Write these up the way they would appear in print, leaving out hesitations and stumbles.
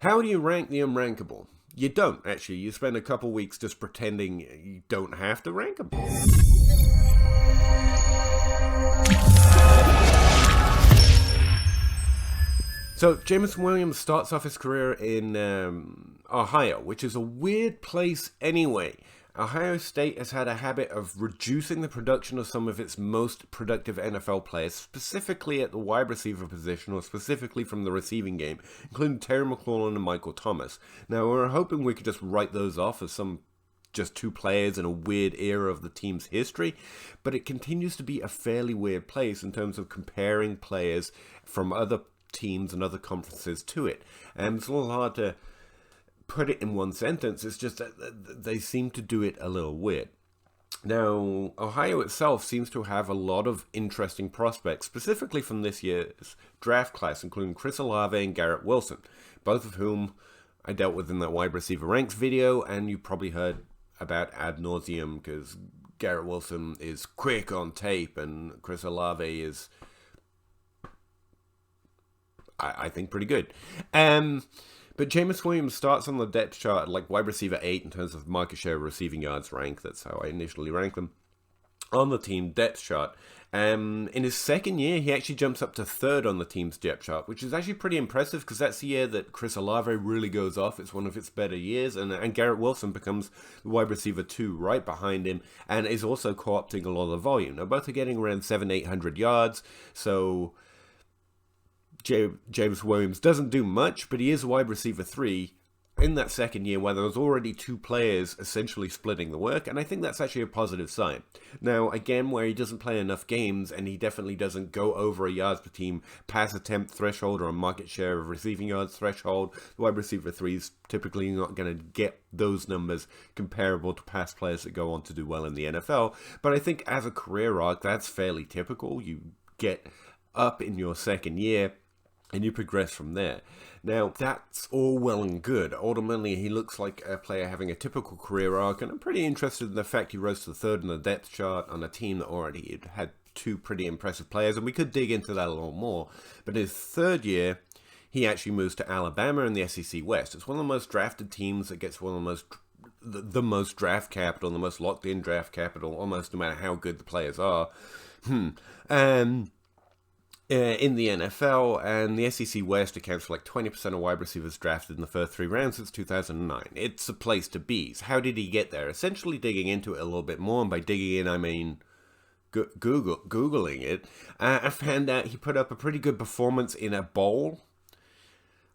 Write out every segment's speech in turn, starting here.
How do you rank the unrankable? You don't, actually. You spend a couple weeks just pretending you don't have to rank them. So, Jameson Williams starts off his career in Ohio, which is a weird place anyway. Ohio State has had a habit of reducing the production of some of its most productive NFL players, specifically at the wide receiver position, or specifically from the receiving game, including Terry McLaurin and Michael Thomas. Now, we were hoping we could just write those off as just two players in a weird era of the team's history, but it continues to be a fairly weird place in terms of comparing players from other teams and other conferences to it. And it's a little hard to put it in one sentence. It's just that they seem to do it a little weird. Now, Ohio itself seems to have a lot of interesting prospects, specifically from this year's draft class, including Chris Olave and Garrett Wilson, both of whom I dealt with in that wide receiver ranks video, and you probably heard about ad nauseum because Garrett Wilson is quick on tape and Chris Olave is, I think, pretty good. But Jameson Williams starts on the depth chart like wide receiver 8 in terms of market share of receiving yards rank. That's how I initially ranked them on the team depth chart. In his second year, he actually jumps up to 3rd on the team's depth chart, which is actually pretty impressive because that's the year that Chris Olave really goes off. It's one of its better years, and Garrett Wilson becomes the wide receiver 2 right behind him and is also co-opting a lot of the volume. Now, both are getting around 700-800 yards, so James Williams doesn't do much, but he is wide receiver 3 in that second year where there was already 2 players essentially splitting the work, and I think that's actually a positive sign. Now, again, where he doesn't play enough games and he definitely doesn't go over a yards per team pass attempt threshold or a market share of receiving yards threshold, the wide receiver 3 is typically not going to get those numbers comparable to past players that go on to do well in the NFL, but I think as a career arc, that's fairly typical. You get up in your second year and you progress from there. Now, that's all well and good. Ultimately, he looks like a player having a typical career arc, and I'm pretty interested in the fact he rose to 3rd in the depth chart on a team that already had 2 pretty impressive players, and we could dig into that a little more. But his 3rd year, he actually moves to Alabama in the SEC West. It's one of the most drafted teams that gets one of the most draft capital, the most locked-in draft capital, almost no matter how good the players are. In the NFL, and the SEC West accounts for like 20% of wide receivers drafted in the first 3 rounds since 2009. It's a place to be. So how did he get there? Essentially digging into it a little bit more, and by digging in, I mean Googling it. I found out he put up a pretty good performance in a bowl.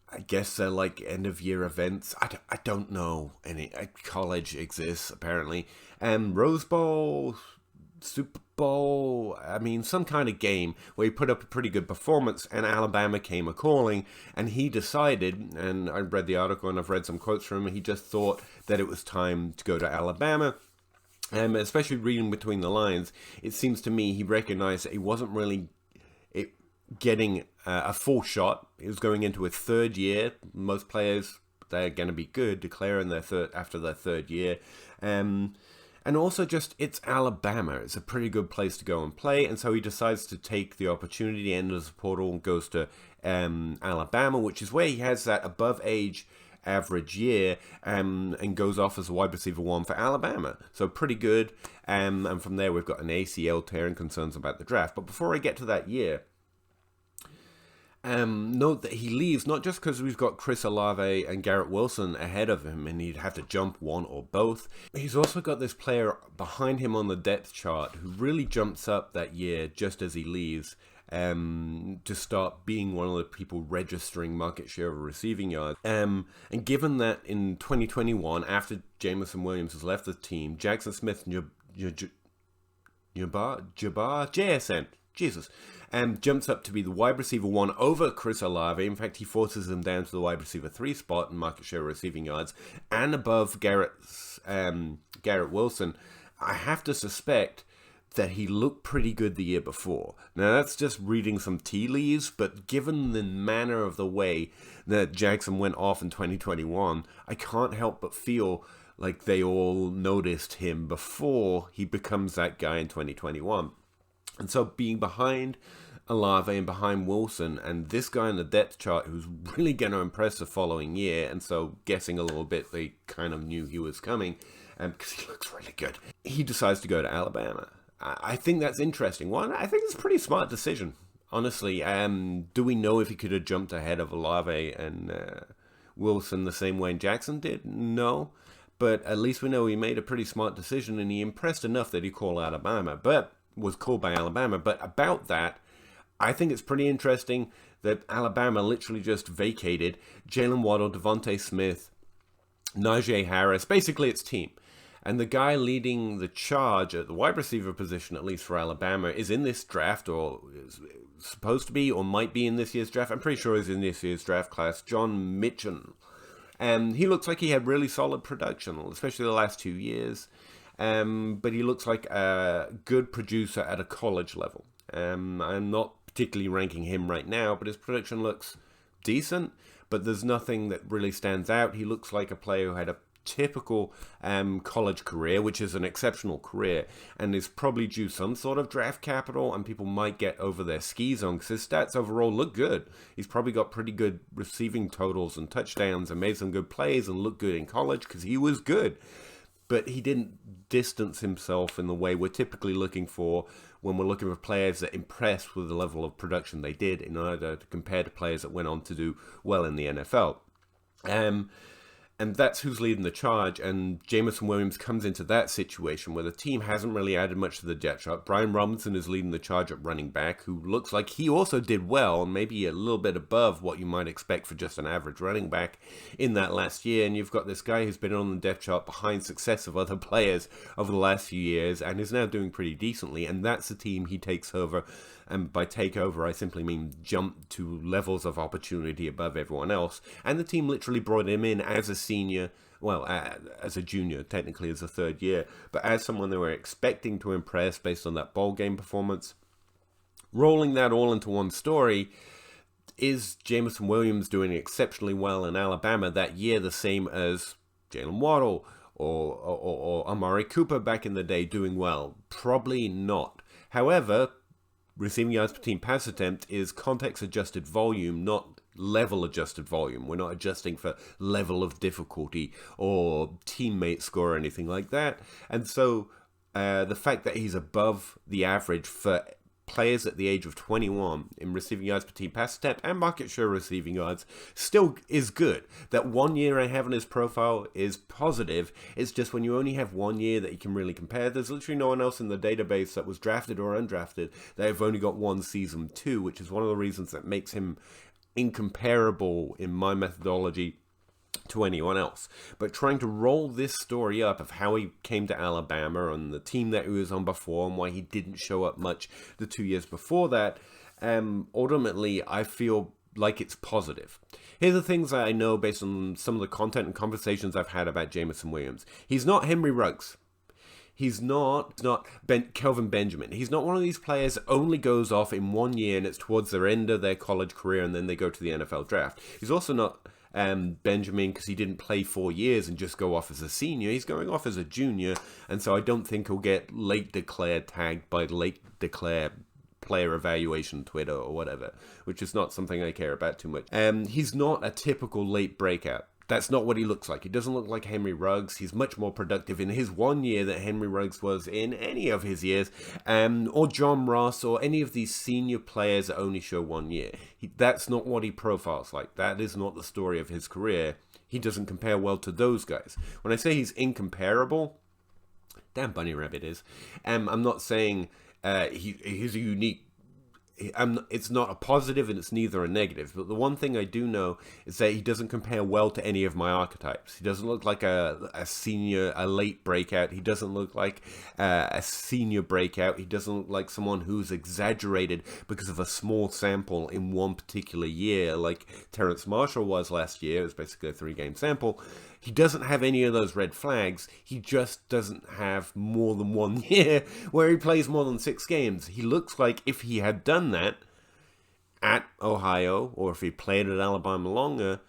I guess they're like end-of-year events. I don't know. Any college exists, apparently. Rose Bowl, Super Bowl, I mean, some kind of game where he put up a pretty good performance, and Alabama came a-calling, and he decided, and I read the article and I've read some quotes from him, he just thought that it was time to go to Alabama. Especially reading between the lines, it seems to me he recognized that he wasn't really getting a full shot. He was going into his 3rd year. Most players, they're going to be good, declaring after their 3rd year. And also just, it's Alabama. It's a pretty good place to go and play. And so he decides to take the opportunity, enters the portal, and goes to Alabama, which is where he has that above age average year, and goes off as a wide receiver 1 for Alabama. So pretty good. And from there, we've got an ACL tear and concerns about the draft. But before I get to that year, note that he leaves not just because we've got Chris Olave and Garrett Wilson ahead of him and he'd have to jump one or both. He's also got this player behind him on the depth chart who really jumps up that year just as he leaves to start being one of the people registering market share of receiving yards. And given that in 2021, after Jameson Williams has left the team, Jackson Smith and JSN, Jesus, jumps up to be the wide receiver 1 over Chris Olave. In fact, he forces him down to the wide receiver 3 spot in market share receiving yards, and above Garrett Wilson. I have to suspect that he looked pretty good the year before. Now, that's just reading some tea leaves, but given the manner of the way that Jackson went off in 2021, I can't help but feel like they all noticed him before he becomes that guy in 2021. And so being behind Olave and behind Wilson, and this guy on the depth chart who's really going to impress the following year, and so guessing a little bit, they kind of knew he was coming, because he looks really good. He decides to go to Alabama. I think that's interesting. One, I think it's a pretty smart decision, honestly. Do we know if he could have jumped ahead of Olave and Wilson the same way Jackson did? No. But at least we know he made a pretty smart decision, and he impressed enough that he called Alabama, but was called by Alabama. But about that, I think it's pretty interesting that Alabama literally just vacated Jalen Waddle, Devontae Smith, Najee Harris, basically its team. And the guy leading the charge at the wide receiver position, at least for Alabama, is in this draft, or is supposed to be, or might be in this year's draft. I'm pretty sure he's in this year's draft class, John Mitchell. And he looks like he had really solid production, especially the last 2 years. But he looks like a good producer at a college level. I'm not particularly ranking him right now, but his production looks decent, but there's nothing that really stands out. He looks like a player who had a typical college career, which is an exceptional career, and is probably due some sort of draft capital, and people might get over their skis on, because his stats overall look good. He's probably got pretty good receiving totals and touchdowns and made some good plays and looked good in college because he was good. But he didn't distance himself in the way we're typically looking for when we're looking for players that impress with the level of production they did, in order to compare to players that went on to do well in the NFL. And that's who's leading the charge, and Jameson Williams comes into that situation where the team hasn't really added much to the depth chart. Brian Robinson is leading the charge at running back, who looks like he also did well, and maybe a little bit above what you might expect for just an average running back in that last year. And you've got this guy who's been on the depth chart behind successive other players over the last few years, and is now doing pretty decently, and that's the team he takes over. And by take over, I simply mean jump to levels of opportunity above everyone else. And the team literally brought him in as a senior, well, as a junior, technically as a third year, but as someone they were expecting to impress based on that bowl game performance. Rolling that all into one story, is Jameson Williams doing exceptionally well in Alabama that year the same as Jalen Waddle or Amari Cooper back in the day doing well? Probably not. However, receiving yards per team pass attempt is context-adjusted volume, not level-adjusted volume. We're not adjusting for level of difficulty or teammate score or anything like that. And so the fact that he's above the average for players at the age of 21 in receiving yards per team pass attempt and market share receiving yards still is good. That 1 year I have on his profile is positive. It's just when you only have 1 year that you can really compare. There's literally no one else in the database that was drafted or undrafted that have only got one season too, which is one of the reasons that makes him incomparable in my methodology to anyone else. But trying to roll this story up of how he came to Alabama and the team that he was on before and why he didn't show up much the 2 years before that, ultimately I feel like it's positive. Here are the things that I know based on some of the content and conversations I've had about Jameson Williams. He's not Henry Ruggs. He's not Kelvin Benjamin. He's not one of these players that only goes off in 1 year and it's towards their end of their college career and then they go to the NFL draft. He's also not Benjamin because he didn't play 4 years and just go off as a senior. He's going off as a junior, and so I don't think he'll get late declared tagged by late declare player evaluation Twitter or whatever, which is not something I care about too much. He's not a typical late breakout. That's not what he looks like. He doesn't look like Henry Ruggs. He's much more productive in his 1 year than Henry Ruggs was in any of his years, or John Ross, or any of these senior players that only show 1 year. That's not what he profiles like. That is not the story of his career. He doesn't compare well to those guys. When I say he's incomparable, damn bunny rabbit is. I'm not saying he's a unique. It's not a positive and it's neither a negative, but the one thing I do know is that he doesn't compare well to any of my archetypes. He doesn't look like a senior, a late breakout. He doesn't look like a senior breakout. He doesn't look like someone who's exaggerated because of a small sample in one particular year like Terrence Marshall was last year. It was basically a 3-game sample. He doesn't have any of those red flags. He just doesn't have more than 1 year where he plays more than 6 games. He looks like if he had done that at Ohio, or if he played at Alabama longer,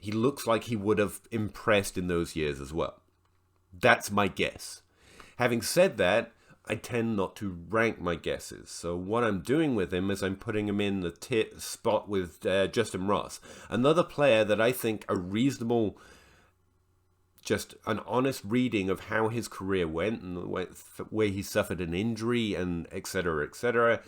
he looks like he would have impressed in those years as well. That's my guess. Having said that, I tend not to rank my guesses. So what I'm doing with him is I'm putting him in the spot with Justin Ross, another player that I think a reasonable, just an honest reading of how his career went and where he suffered an injury and etc. etc.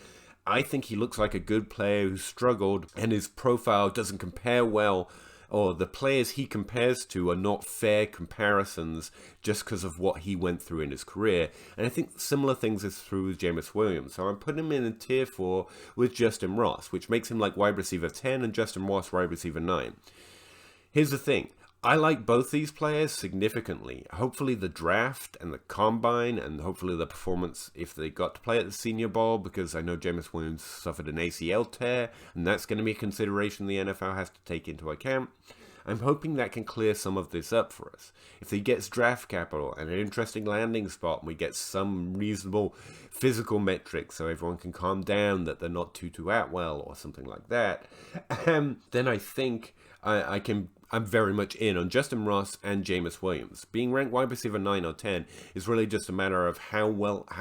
I think he looks like a good player who struggled, and his profile doesn't compare well, or the players he compares to are not fair comparisons just because of what he went through in his career. And I think similar things is true with Jameson Williams. So I'm putting him in tier 4 with Justin Ross, which makes him like wide receiver 10 and Justin Ross wide receiver 9. Here's the thing. I like both these players significantly. Hopefully the draft and the combine, and hopefully the performance if they got to play at the Senior Bowl, because I know Jameson Williams suffered an ACL tear, and that's going to be a consideration the NFL has to take into account. I'm hoping that can clear some of this up for us. If he gets draft capital and an interesting landing spot, and we get some reasonable physical metrics so everyone can calm down that they're not Tutu Atwell or something like that, then I think I'm very much in on Justin Ross and Jameson Williams. Being ranked wide receiver 9 or 10 is really just a matter of how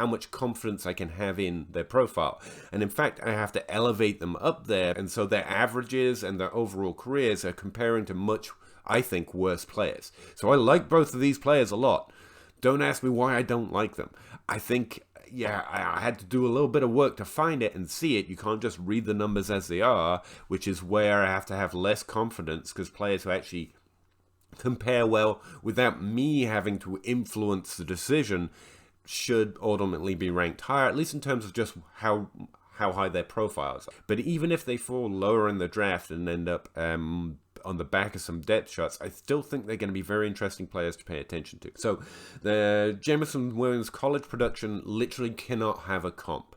much confidence I can have in their profile. And in fact, I have to elevate them up there, and so their averages and their overall careers are comparing to much, I think, worse players. So I like both of these players a lot. Don't ask me why I don't like them. I think, yeah, I had to do a little bit of work to find it and see it. You can't just read the numbers as they are, which is where I have to have less confidence, because players who actually compare well without me having to influence the decision should ultimately be ranked higher, at least in terms of just how high their profiles are. But even if they fall lower in the draft and end up on the back of some depth shots, I still think they're going to be very interesting players to pay attention to. So the Jameson Williams college production literally cannot have a comp.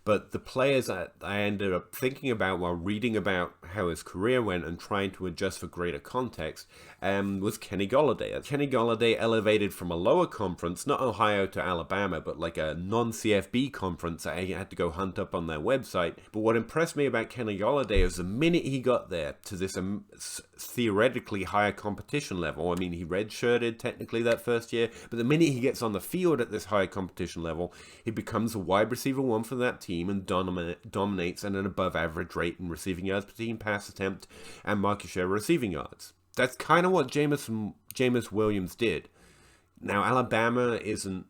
But the players that I ended up thinking about while reading about how his career went and trying to adjust for greater context was Kenny Golladay. Kenny Golladay elevated from a lower conference, not Ohio to Alabama, but like a non-CFB conference that I had to go hunt up on their website. But what impressed me about Kenny Golladay is the minute he got there to this theoretically higher competition level, I mean, he redshirted technically that first year, but the minute he gets on the field at this higher competition level, he becomes a wide receiver 1 for that team and dominates at an above average rate in receiving yards per team, pass attempt, and market share receiving yards. That's kind of what Jameson Williams did. Now, Alabama isn't,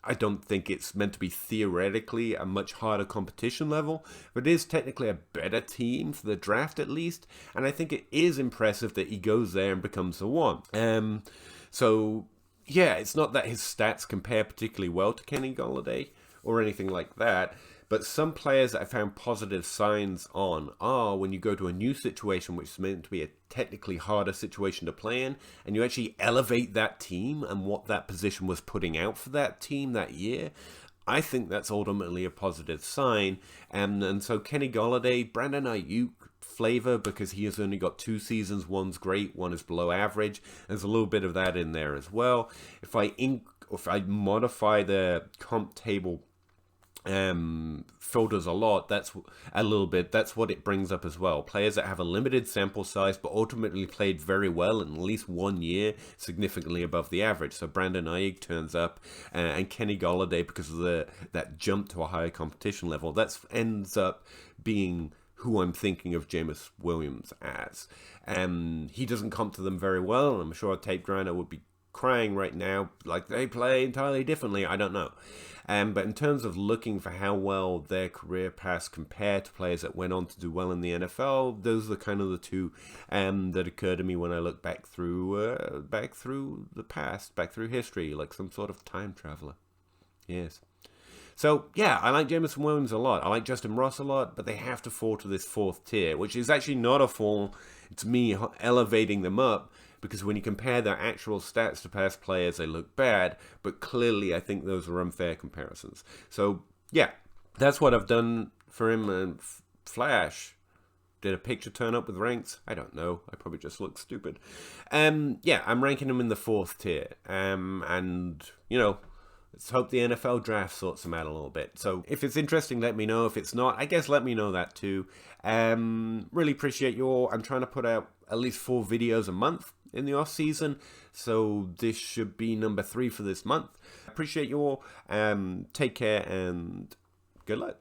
I don't think it's meant to be theoretically a much harder competition level, but it is technically a better team for the draft at least, and I think it is impressive that he goes there and becomes the one. So, yeah, it's not that his stats compare particularly well to Kenny Golladay or anything like that, but some players that I found positive signs on are when you go to a new situation, which is meant to be a technically harder situation to play in, and you actually elevate that team and what that position was putting out for that team that year. I think that's ultimately a positive sign. And so Kenny Golladay, Brandon Ayuk flavor, because he has only got 2 seasons. One's great, one is below average. There's a little bit of that in there as well. If I modify the comp table filters a lot, that's what it brings up as well. Players that have a limited sample size but ultimately played very well in at least 1 year, significantly above the average. So Brandon Ayuk turns up, and Kenny Golladay, because of that jump to a higher competition level, that ends up being who I'm thinking of Jameson Williams as. He doesn't comp to them very well, and I'm sure a tape grinder would be crying right now, like they play entirely differently. I don't know. But in terms of looking for how well their career paths compare to players that went on to do well in the NFL, those are kind of the two that occur to me when I look back through the past, back through history, like some sort of time traveler. Yes. So, yeah, I like Jameson Williams a lot. I like Justin Ross a lot, but they have to fall to this 4th tier, which is actually not a fall. It's me elevating them up, because when you compare their actual stats to past players, they look bad, but clearly I think those are unfair comparisons. So, yeah, that's what I've done for him. And Flash, did a picture turn up with ranks? I don't know. I probably just look stupid. Yeah, I'm ranking him in the 4th tier. And, let's hope the NFL draft sorts them out a little bit. So if it's interesting, let me know. If it's not, I guess let me know that too. Really appreciate I'm trying to put out at least 4 videos a month. in the off season. So this should be number 3 for this month. Appreciate you all. Take care and good luck.